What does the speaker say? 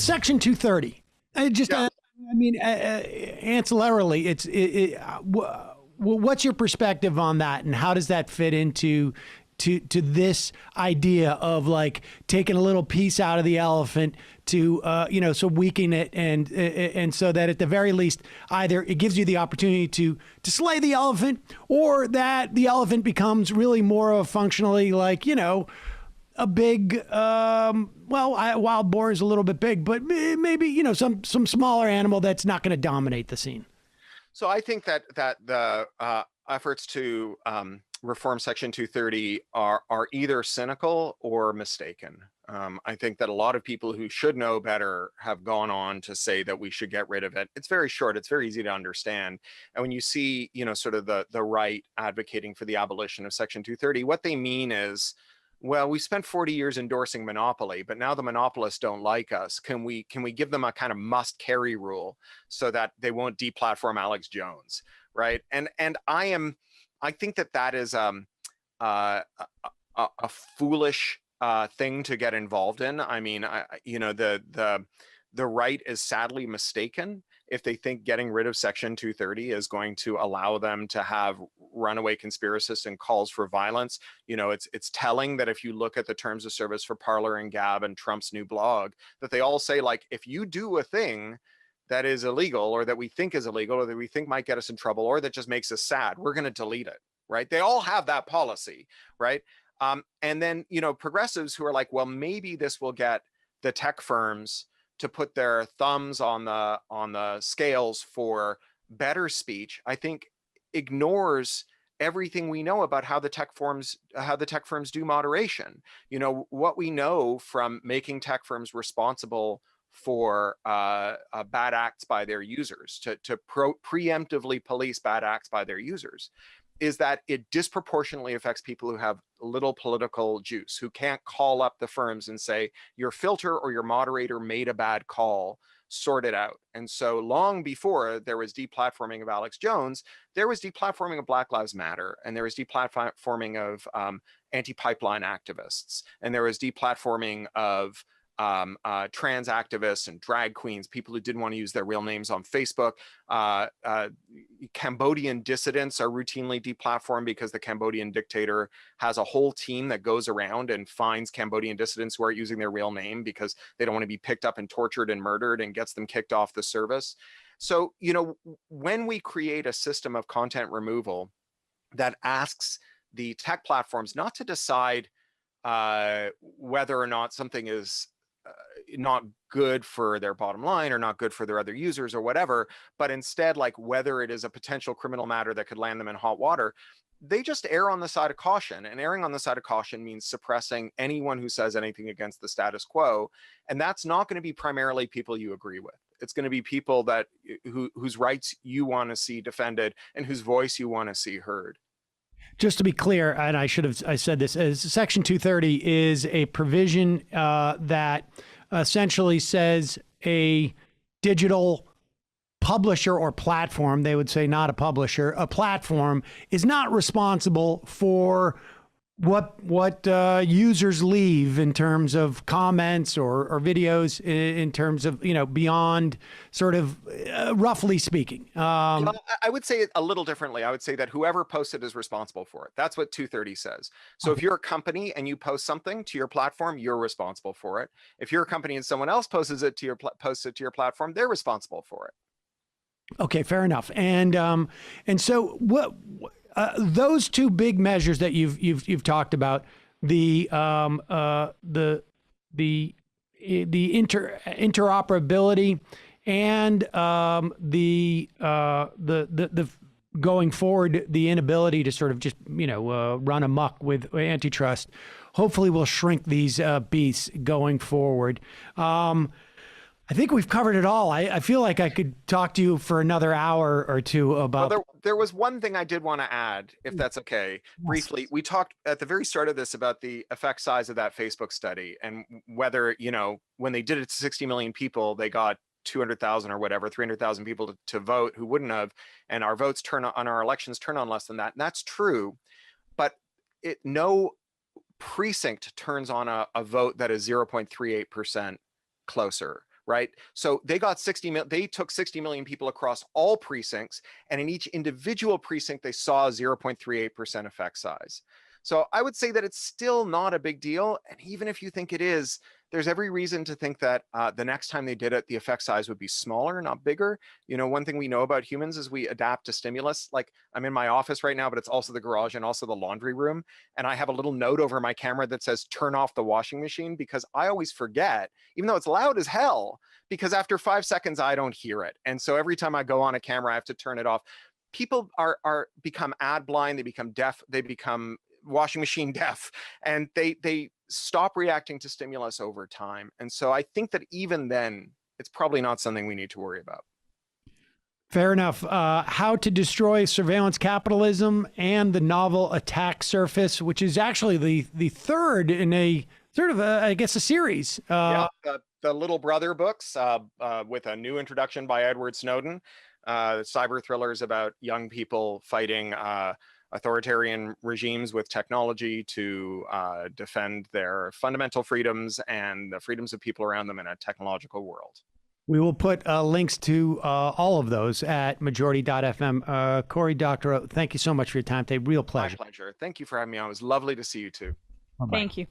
Section 230. I just, Yeah. I mean, ancillarily, what's your perspective on that, and how does that fit into to this idea of like taking a little piece out of the elephant to so weaken it and so that at the very least either it gives you the opportunity to slay the elephant, or that the elephant becomes really more of functionally like a big wild boar is a little bit big, but maybe some smaller animal that's not going to dominate the scene. So I think that the efforts to reform Section 230 are either cynical or mistaken. I think that a lot of people who should know better have gone on to say that we should get rid of it. It's very short. It's very easy to understand. And when you see, sort of the right advocating for the abolition of Section 230, what they mean is, well, we spent 40 years endorsing monopoly, but now the monopolists don't like us. Can we give them a kind of must carry rule so that they won't deplatform Alex Jones, right? And I think that is a foolish thing to get involved in. I mean, the right is sadly mistaken if they think getting rid of Section 230 is going to allow them to have runaway conspiracists and calls for violence. It's telling that if you look at the terms of service for Parler and Gab and Trump's new blog, that they all say, like, if you do a thing that is illegal or that we think is illegal or that we think might get us in trouble or that just makes us sad, we're going to delete it, right? They all have that policy, right? And then, progressives who are like, well, maybe this will get the tech firms to put their thumbs on the scales for better speech, I think ignores everything we know about how the tech firms do moderation. What we know from making tech firms responsible for bad acts by their users, to preemptively police bad acts by their users, is that it disproportionately affects people who have little political juice, who can't call up the firms and say, your filter or your moderator made a bad call, sort it out. And so long before there was deplatforming of Alex Jones, there was deplatforming of Black Lives Matter, and there was deplatforming of anti-pipeline activists, and there was deplatforming of trans activists and drag queens, people who didn't want to use their real names on Facebook. Cambodian dissidents are routinely deplatformed because the Cambodian dictator has a whole team that goes around and finds Cambodian dissidents who aren't using their real name because they don't want to be picked up and tortured and murdered, and gets them kicked off the service. So, when we create a system of content removal that asks the tech platforms not to decide whether or not something is not good for their bottom line or not good for their other users or whatever, but instead like whether it is a potential criminal matter that could land them in hot water, they just err on the side of caution. And erring on the side of caution means suppressing anyone who says anything against the status quo. And that's not going to be primarily people you agree with. It's going to be people that whose rights you want to see defended and whose voice you want to see heard. Just to be clear, and I said this, as Section 230 is a provision that essentially says a digital publisher or platform, they would say not a publisher, a platform is not responsible for what users leave in terms of comments or videos, in terms of beyond sort of roughly speaking. I would say it a little differently. I would say that whoever posted is responsible for it. That's what 230 says. So if you're a company and you post something to your platform, you're responsible for it. If you're a company and someone else posts it to your platform, they're responsible for it. Okay, fair enough. And so what? Those two big measures that you've talked about, the interoperability and the going forward, the inability to sort of just run amok with antitrust, hopefully will shrink these beasts going forward. I think we've covered it all. I feel like I could talk to you for another hour or two about. Well, there was one thing I did want to add, if that's okay. Briefly, we talked at the very start of this about the effect size of that Facebook study and whether, when they did it to 60 million people, they got 200,000 or whatever, 300,000 people to vote who wouldn't have, and our votes on our elections turn on less than that. And that's true, but no precinct turns on a vote that is 0.38% closer. right? So they got they took 60 million people across all precincts, and in each individual precinct, they saw a 0.38% effect size. So I would say that it's still not a big deal. And even if you think it is, there's every reason to think that the next time they did it, the effect size would be smaller, not bigger. You know, one thing we know about humans is we adapt to stimulus. Like, I'm in my office right now, but it's also the garage and also the laundry room. And I have a little note over my camera that says, turn off the washing machine, because I always forget, even though it's loud as hell, because after 5 seconds, I don't hear it. And so every time I go on a camera, I have to turn it off. People are become ad blind, they become deaf, they become washing machine deaf, and they stop reacting to stimulus over time. And so I think that even then, it's probably not something we need to worry about. Fair enough. How to Destroy Surveillance Capitalism and the novel Attack Surface, which is actually the third in a sort of, I guess, a series. Yeah, the Little Brother books with a new introduction by Edward Snowden. Cyber thrillers about young people fighting authoritarian regimes with technology to defend their fundamental freedoms and the freedoms of people around them in a technological world. We will put links to all of those at majority.fm. Cory Doctorow, thank you so much for your time today. Real pleasure. My pleasure. Thank you for having me on. It was lovely to see you too. Bye-bye. Thank you.